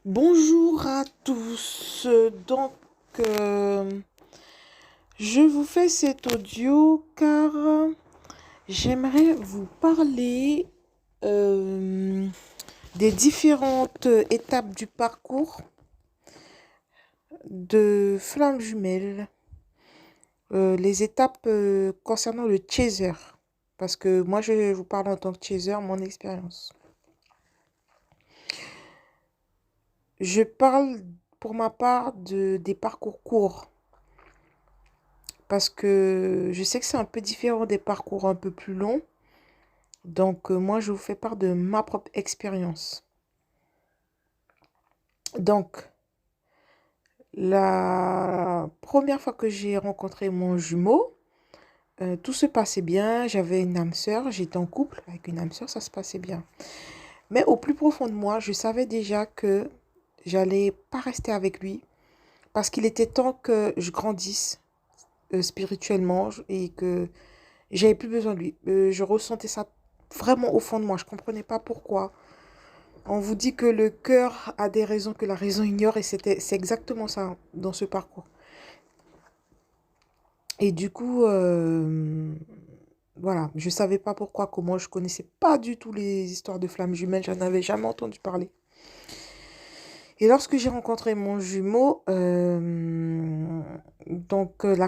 Bonjour à tous. Euh, je vous fais cet audio car j'aimerais vous parler euh, des différentes étapes du parcours de Flamme Jumelle. Les étapes concernant le chaser. Parce que moi, je vous parle en tant que chaser, mon expérience. Je parle pour ma part des parcours courts. Parce que je sais que c'est un peu différent des parcours un peu plus longs. Donc, moi, je vous fais part de ma propre expérience. Donc, la première fois que j'ai rencontré mon jumeau, tout se passait bien. J'avais une âme sœur, j'étais en couple avec une âme sœur, ça se passait bien. Mais au plus profond de moi, je savais déjà que j'allais pas rester avec lui parce qu'il était temps que je grandisse spirituellement et que j'avais plus besoin de lui. Je ressentais ça vraiment au fond de moi. Je comprenais pas pourquoi. On vous dit que le cœur a des raisons que la raison ignore et c'est exactement ça dans ce parcours. Et du coup, voilà, je savais pas pourquoi, comment, je connaissais pas du tout les histoires de flammes jumelles, j'en avais jamais entendu parler. Et lorsque j'ai rencontré mon jumeau, la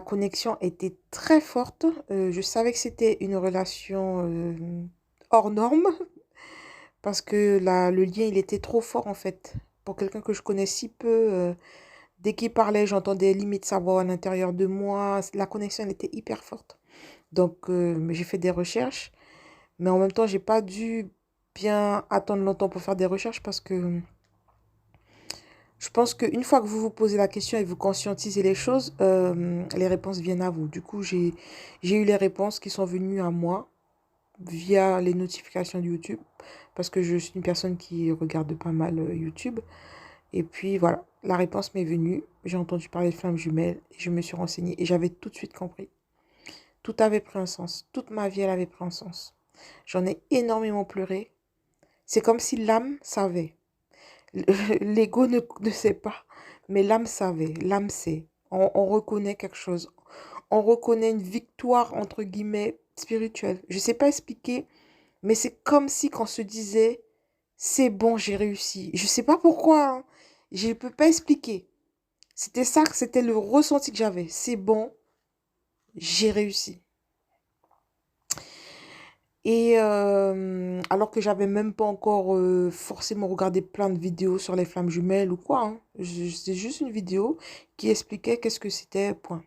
connexion était très forte. Je savais que c'était une relation hors norme parce que le lien il était trop fort en fait. Pour quelqu'un que je connais si peu, dès qu'il parlait, j'entendais limite sa voix à l'intérieur de moi. La connexion elle était hyper forte. Donc j'ai fait des recherches, mais en même temps j'ai pas dû bien attendre longtemps pour faire des recherches parce que je pense qu'une fois que vous vous posez la question et vous conscientisez les choses, les réponses viennent à vous. Du coup, j'ai eu les réponses qui sont venues à moi via les notifications de YouTube, parce que je suis une personne qui regarde pas mal YouTube. Et puis voilà, la réponse m'est venue. J'ai entendu parler de flammes jumelles, et je me suis renseignée et j'avais tout de suite compris. Tout avait pris un sens. Toute ma vie, elle avait pris un sens. J'en ai énormément pleuré. C'est comme si l'âme savait. L'ego ne sait pas, mais l'âme savait, l'âme sait. On reconnaît quelque chose. On reconnaît une victoire, entre guillemets, spirituelle. Je ne sais pas expliquer, mais c'est comme si qu'on se disait, c'est bon, j'ai réussi. Je ne sais pas pourquoi, hein. Je ne peux pas expliquer. C'était ça, c'était le ressenti que j'avais. C'est bon, j'ai réussi. Et alors que j'avais même pas encore forcément regardé plein de vidéos sur les flammes jumelles ou quoi, hein. C'est juste une vidéo qui expliquait qu'est-ce que c'était, point.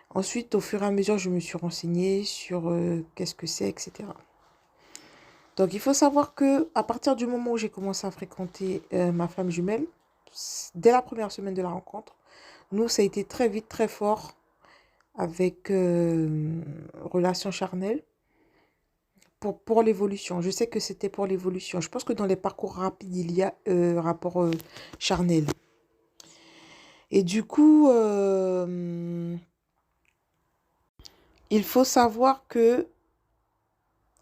Ensuite, au fur et à mesure, je me suis renseignée sur qu'est-ce que c'est, etc. Donc, il faut savoir que à partir du moment où j'ai commencé à fréquenter ma flamme jumelle, dès la première semaine de la rencontre, nous, ça a été très vite, très fort avec relation charnelle. Pour l'évolution. Je sais que c'était pour l'évolution. Je pense que dans les parcours rapides, il y a rapport charnel. Et du coup, il faut savoir que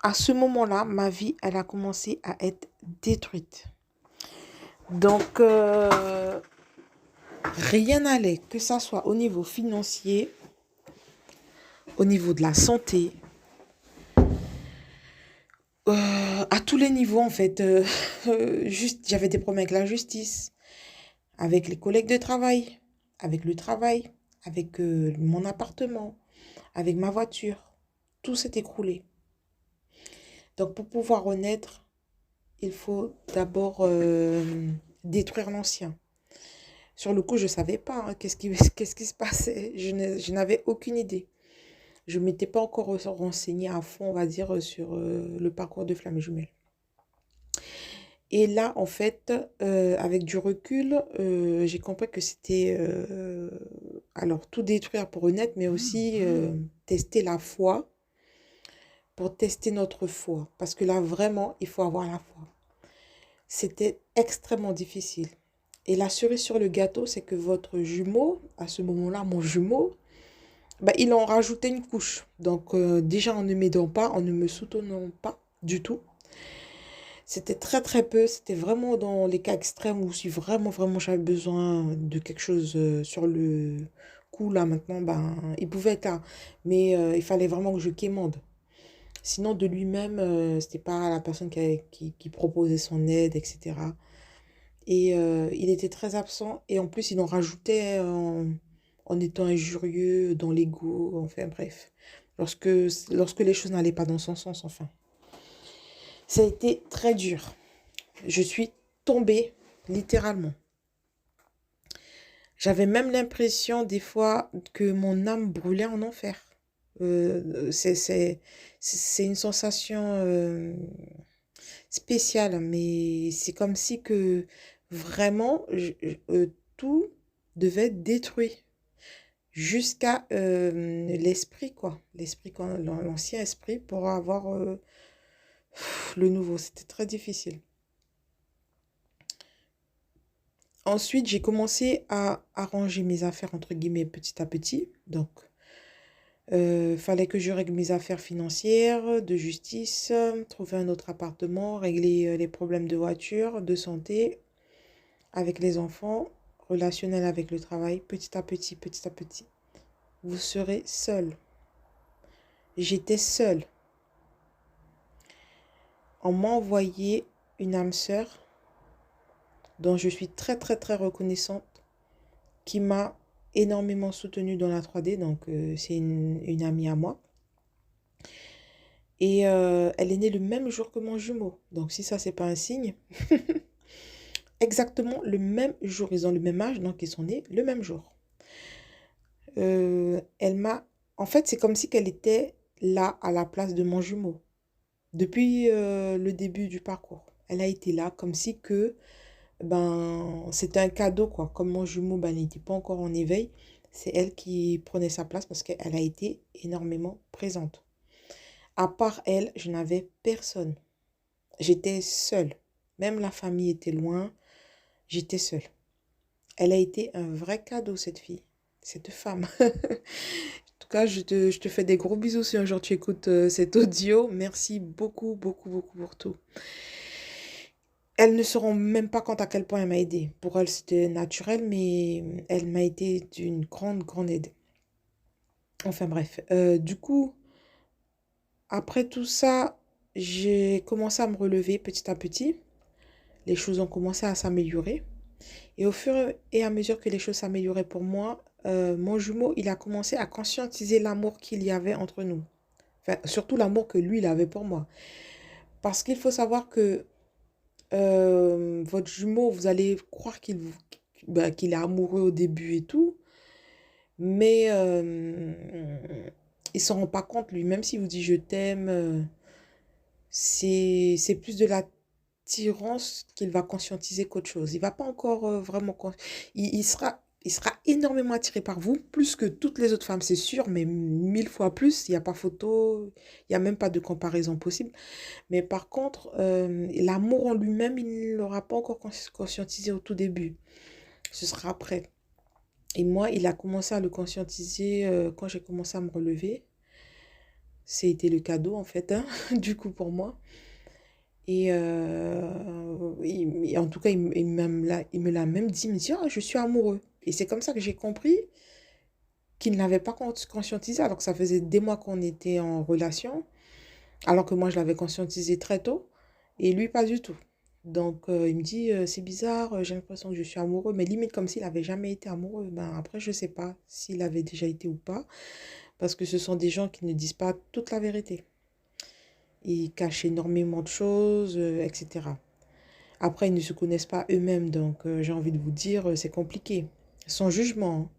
à ce moment-là, ma vie, elle a commencé à être détruite. Donc, rien n'allait, que ça soit au niveau financier, au niveau de la santé, à tous les niveaux en fait. Juste, j'avais des problèmes avec la justice, avec les collègues de travail, avec le travail, avec mon appartement, avec ma voiture. Tout s'est écroulé. Donc pour pouvoir renaître, il faut d'abord détruire l'ancien. Sur le coup, je ne savais pas hein, qu'est-ce qui se passait. Je n'avais aucune idée. Je ne m'étais pas encore renseignée à fond, on va dire, sur le parcours de flamme jumelle. Et là, en fait, avec du recul, j'ai compris que c'était, alors, tout détruire pour honnête, mais aussi tester la foi, pour tester notre foi. Parce que là, vraiment, il faut avoir la foi. C'était extrêmement difficile. Et la cerise sur le gâteau, c'est que votre jumeau, à ce moment-là, mon jumeau, bah, il en rajoutait une couche. Donc, déjà, en ne m'aidant pas, en ne me soutenant pas du tout, C'était très très peu, c'était vraiment dans les cas extrêmes où si vraiment vraiment j'avais besoin de quelque chose sur le coup là maintenant, ben il pouvait être là. Mais il fallait vraiment que je quémande. Sinon de lui-même, c'était pas la personne qui proposait son aide, etc. Et il était très absent et en plus il en rajoutait en étant injurieux, dans l'ego, enfin bref. Lorsque, lorsque les choses n'allaient pas dans son sens, enfin. Ça a été très dur. Je suis tombée, littéralement. J'avais même l'impression des fois que mon âme brûlait en enfer. C'est une sensation spéciale, mais c'est comme si que vraiment tout devait être détruit jusqu'à l'esprit, quoi. L'esprit, l'ancien esprit pour avoir le nouveau. C'était très difficile. Ensuite, j'ai commencé à arranger mes affaires, entre guillemets, petit à petit. Donc, fallait que je règle mes affaires financières, de justice, trouver un autre appartement, régler les problèmes de voiture, de santé, avec les enfants, relationnel avec le travail, petit à petit, petit à petit. Vous serez seul. J'étais seule. On m'a envoyé une âme sœur dont je suis très très très reconnaissante, qui m'a énormément soutenue dans la 3D. Donc, c'est une amie à moi. Et elle est née le même jour que mon jumeau. Donc si ça, c'est pas un signe. Exactement le même jour. Ils ont le même âge, donc ils sont nés le même jour. Elle m'a... En fait, c'est comme si qu'elle était là à la place de mon jumeau. Depuis le début du parcours. Elle a été là comme si que... Ben, c'était un cadeau, quoi. Comme mon jumeau, ben, n'était pas encore en éveil. C'est elle qui prenait sa place parce qu'elle a été énormément présente. À part elle, je n'avais personne. J'étais seule. Même la famille était loin. J'étais seule. Elle a été un vrai cadeau, cette fille. Cette femme. En tout cas, je te fais des gros bisous si un jour tu écoutes cet audio. Merci beaucoup, beaucoup, beaucoup pour tout. Elles ne se rendent même pas compte à quel point elle m'a aidée. Pour elle, c'était naturel, mais elle m'a été d'une grande, grande aide. Enfin bref. Du coup, après tout ça, j'ai commencé à me relever petit à petit. Les choses ont commencé à s'améliorer. Et au fur et à mesure que les choses s'amélioraient pour moi, mon jumeau, il a commencé à conscientiser l'amour qu'il y avait entre nous. Enfin, surtout l'amour que lui, il avait pour moi. Parce qu'il faut savoir que votre jumeau, vous allez croire qu'il est amoureux au début et tout, mais il s'en rend pas compte lui. Même s'il vous dit je t'aime, c'est plus de l'attirance qu'il va conscientiser qu'autre chose. Il va pas encore vraiment... il sera énormément attiré par vous, plus que toutes les autres femmes, c'est sûr, mais 1000 fois plus. Il n'y a pas photo, il n'y a même pas de comparaison possible. Mais par contre, l'amour en lui-même, il ne l'aura pas encore conscientisé au tout début. Ce sera après. Et moi, il a commencé à le conscientiser quand j'ai commencé à me relever. C'était le cadeau, en fait, hein, du coup, pour moi. Et en tout cas, il me l'a même dit, il me dit, ah, je suis amoureux. Et c'est comme ça que j'ai compris qu'il ne l'avait pas conscientisé, alors que ça faisait des mois qu'on était en relation, alors que moi, je l'avais conscientisé très tôt, et lui, pas du tout. Donc, il me dit, c'est bizarre, j'ai l'impression que je suis amoureux, mais limite comme s'il n'avait jamais été amoureux. Ben, après, je ne sais pas s'il avait déjà été ou pas, parce que ce sont des gens qui ne disent pas toute la vérité. Ils cachent énormément de choses, etc. Après, ils ne se connaissent pas eux-mêmes, donc j'ai envie de vous dire, c'est compliqué. Sans jugement,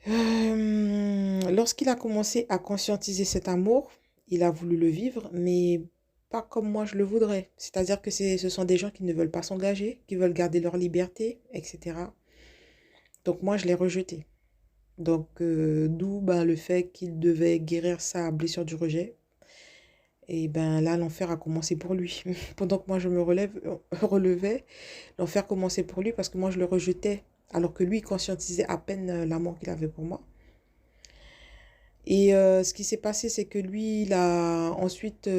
hein. Lorsqu'il a commencé à conscientiser cet amour, il a voulu le vivre, mais pas comme moi je le voudrais. C'est-à-dire que ce sont des gens qui ne veulent pas s'engager, qui veulent garder leur liberté, etc. Donc moi, je l'ai rejeté. Donc, d'où ben, le fait qu'il devait guérir sa blessure du rejet. Et ben là, l'enfer a commencé pour lui. Pendant que moi, je me relevais, l'enfer commençait pour lui parce que moi, je le rejetais. Alors que lui, il conscientisait à peine l'amour qu'il avait pour moi. Et ce qui s'est passé, c'est que lui, il a ensuite,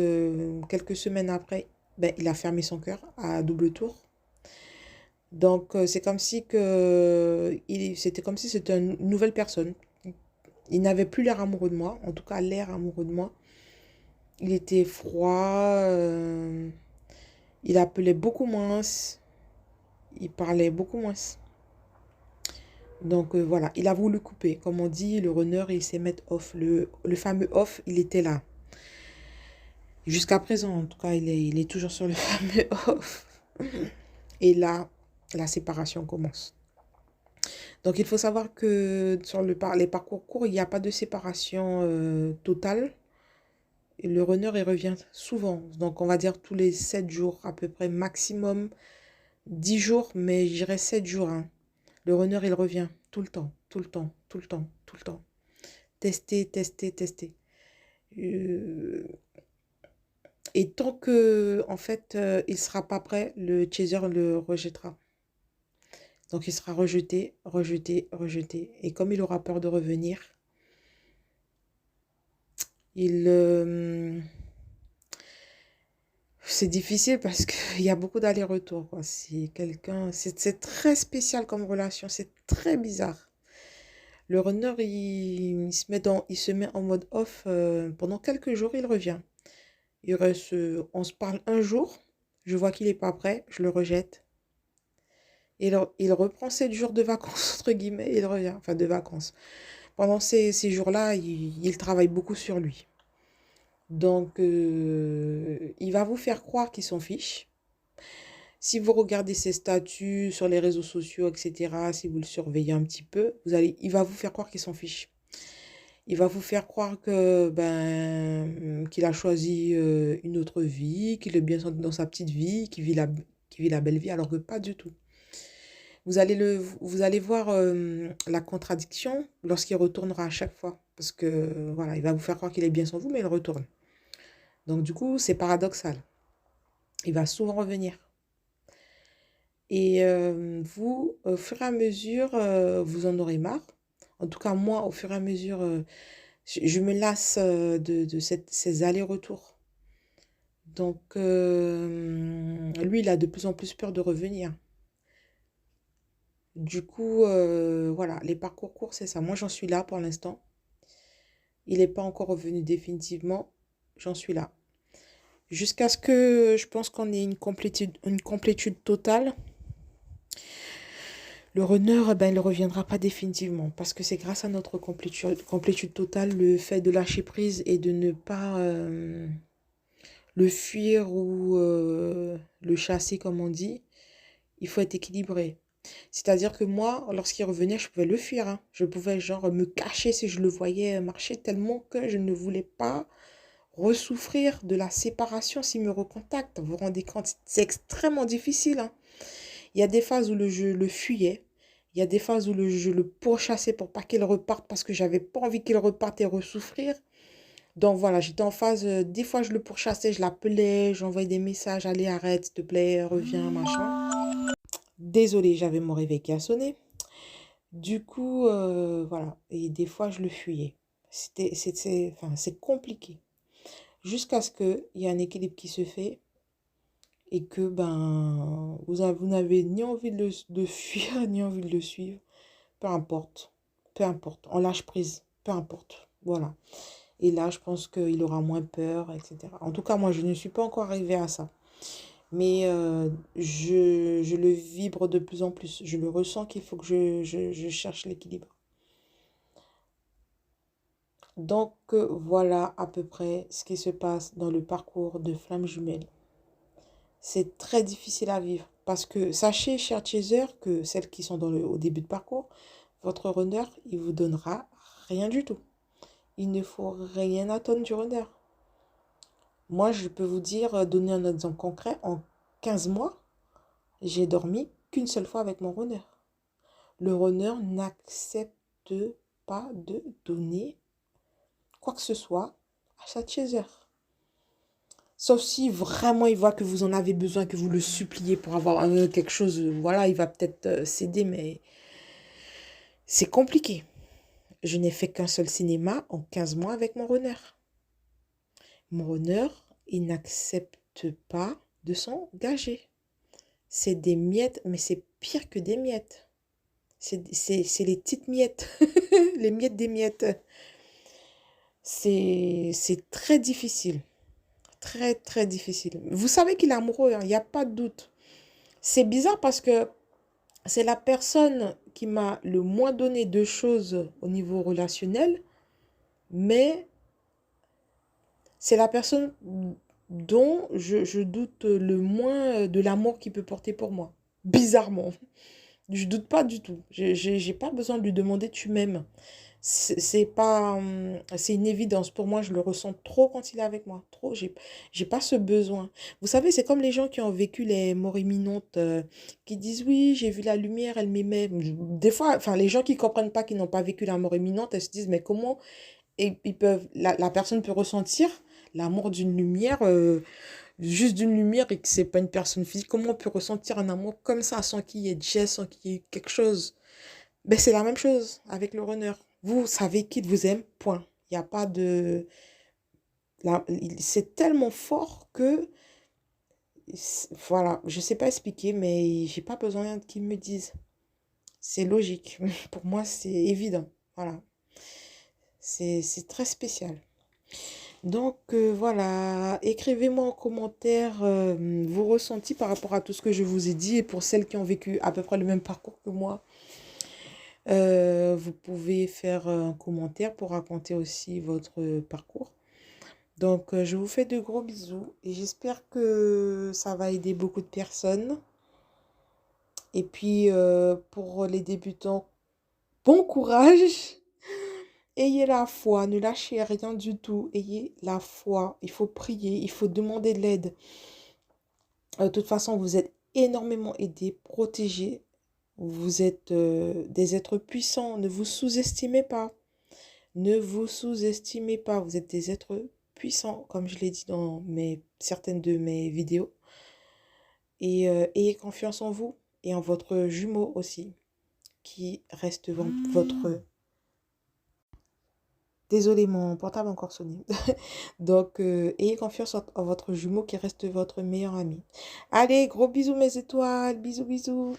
quelques semaines après, ben, il a fermé son cœur à double tour. Donc, c'est comme si que, c'était comme si c'était une nouvelle personne. Il n'avait plus l'air amoureux de moi, en tout cas l'air amoureux de moi. Il était froid, il appelait beaucoup moins, il parlait beaucoup moins. Donc voilà, il a voulu couper. Comme on dit, le runner, il sait mettre off. Le fameux off, il était là. Jusqu'à présent, en tout cas, il est toujours sur le fameux off. Et là, la séparation commence. Donc il faut savoir que sur les parcours courts, il n'y a pas de séparation totale. Et le runner, il revient souvent. Donc on va dire tous les 7 jours, à peu près maximum 10 jours, mais je dirais 7 jours, hein. Le runner, il revient tout le temps, tout le temps, tout le temps, tout le temps. Tester, tester, tester. Euh, Et tant que, en fait, il sera pas prêt, le chaser le rejettera. Donc, il sera rejeté, rejeté, rejeté. Et comme il aura peur de revenir, il, c'est difficile parce qu'il y a beaucoup d'allers-retours, quoi. C'est quelqu'un, c'est très spécial comme relation, c'est très bizarre. Le runner, il se met en mode off pendant quelques jours, il revient. On se parle un jour, je vois qu'il n'est pas prêt, je le rejette. Il reprend 7 jours de vacances, entre guillemets, et il revient, enfin de vacances. Pendant ces jours-là, il travaille beaucoup sur lui. Donc, il va vous faire croire qu'il s'en fiche. Si vous regardez ses statuts sur les réseaux sociaux, etc., si vous le surveillez un petit peu, il va vous faire croire qu'il s'en fiche. Il va vous faire croire que qu'il a choisi une autre vie, qu'il est bien dans sa petite vie, qu'il vit la belle vie, alors que pas du tout. Vous allez voir la contradiction lorsqu'il retournera à chaque fois. Parce que voilà, il va vous faire croire qu'il est bien sans vous, mais il retourne. Donc du coup, c'est paradoxal. Il va souvent revenir. Et vous, au fur et à mesure, vous en aurez marre. En tout cas, moi, au fur et à mesure, je me lasse de ces allers-retours. Donc, lui, il a de plus en plus peur de revenir. Du coup, voilà, les parcours courts, c'est ça. Moi, j'en suis là pour l'instant. Il n'est pas encore revenu définitivement. J'en suis là. Jusqu'à ce que je pense qu'on ait une complétude totale. Le runner, ben, il ne reviendra pas définitivement. Parce que c'est grâce à notre complétude totale, le fait de lâcher prise et de ne pas le fuir ou le chasser, comme on dit. Il faut être équilibré. C'est-à-dire que moi, lorsqu'il revenait, je pouvais le fuir, hein. Je pouvais genre me cacher si je le voyais marcher tellement que je ne voulais pas ressouffrir de la séparation s'il me recontacte. Vous vous rendez compte, c'est extrêmement difficile, hein. Il y a des phases où je le fuyais. Il y a des phases où je le pourchassais pour pas qu'il reparte parce que j'avais pas envie qu'il reparte et ressouffrir. Donc voilà, j'étais en phase, des fois je le pourchassais, je l'appelais, j'envoyais des messages, allez arrête s'il te plaît, reviens, machin. Désolée, j'avais mon réveil qui a sonné. Du coup, voilà, et des fois je le fuyais. Enfin, c'est compliqué. Jusqu'à ce qu'il y ait un équilibre qui se fait et que vous n'avez ni envie de fuir, ni envie de le suivre. Peu importe. Peu importe. On lâche prise. Peu importe. Voilà. Et là, je pense qu'il aura moins peur, etc. En tout cas, moi, je ne suis pas encore arrivée à ça. Mais je le vibre de plus en plus. Je le ressens qu'il faut que je cherche l'équilibre. Donc, voilà à peu près ce qui se passe dans le parcours de Flamme Jumelle. C'est très difficile à vivre parce que sachez, chers chasers, que celles qui sont au début de parcours, votre runner, il vous donnera rien du tout. Il ne faut rien attendre du runner. Moi, je peux vous dire, donner un exemple concret, en 15 mois, j'ai dormi qu'une seule fois avec mon runner. Le runner n'accepte pas de donner quoi que ce soit à sa chaser. Sauf si vraiment il voit que vous en avez besoin, que vous le suppliez pour avoir quelque chose, voilà, il va peut-être céder, mais c'est compliqué. Je n'ai fait qu'un seul cinéma en 15 mois avec mon runner. Mon runner, il n'accepte pas de s'engager. C'est des miettes, mais c'est pire que des miettes. C'est les petites miettes, les miettes des miettes. C'est très difficile, très très difficile. Vous savez qu'il est amoureux, hein, il n'y a pas de doute. C'est bizarre parce que c'est la personne qui m'a le moins donné de choses au niveau relationnel, mais c'est la personne dont je doute le moins de l'amour qu'il peut porter pour moi. Bizarrement. Je doute pas du tout. J'ai pas besoin de lui demander tu m'aimes. C'est pas, c'est une évidence. Pour moi, je le ressens trop quand il est avec moi. Trop, j'ai pas ce besoin. Vous savez, c'est comme les gens qui ont vécu les morts imminentes, qui disent oui, j'ai vu la lumière, elle m'aimait. Des fois, enfin, les gens qui comprennent pas, qui n'ont pas vécu la mort imminente, elles se disent mais comment ils peuvent, la personne peut ressentir l'amour d'une lumière, juste d'une lumière et que c'est pas une personne physique. Comment on peut ressentir un amour comme ça sans qu'il y ait de geste, sans qu'il y ait quelque chose? Ben, c'est la même chose avec le runner. Vous savez qu'il vous aime, point. Il n'y a pas de... C'est tellement fort que... Voilà, je sais pas expliquer, mais j'ai pas besoin qu'ils me disent. C'est logique. Pour moi, c'est évident. Voilà. C'est très spécial. Donc voilà, écrivez-moi en commentaire vos ressentis par rapport à tout ce que je vous ai dit et pour celles qui ont vécu à peu près le même parcours que moi. Vous pouvez faire un commentaire pour raconter aussi votre parcours. Donc, je vous fais de gros bisous et j'espère que ça va aider beaucoup de personnes. Et puis, pour les débutants, bon courage. Ayez la foi, ne lâchez rien du tout. Ayez la foi. Il faut prier, il faut demander de l'aide. De toute façon, vous êtes énormément aidés, protégés. Vous êtes des êtres puissants. Ne vous sous-estimez pas. Ne vous sous-estimez pas, vous êtes des êtres puissants, comme je l'ai dit dans certaines de mes vidéos. Et ayez confiance en vous et en votre jumeau aussi, qui reste votre... Désolée, mon portable a encore sonné. Donc, ayez confiance en votre jumeau qui reste votre meilleur ami. Allez, gros bisous mes étoiles, bisous bisous.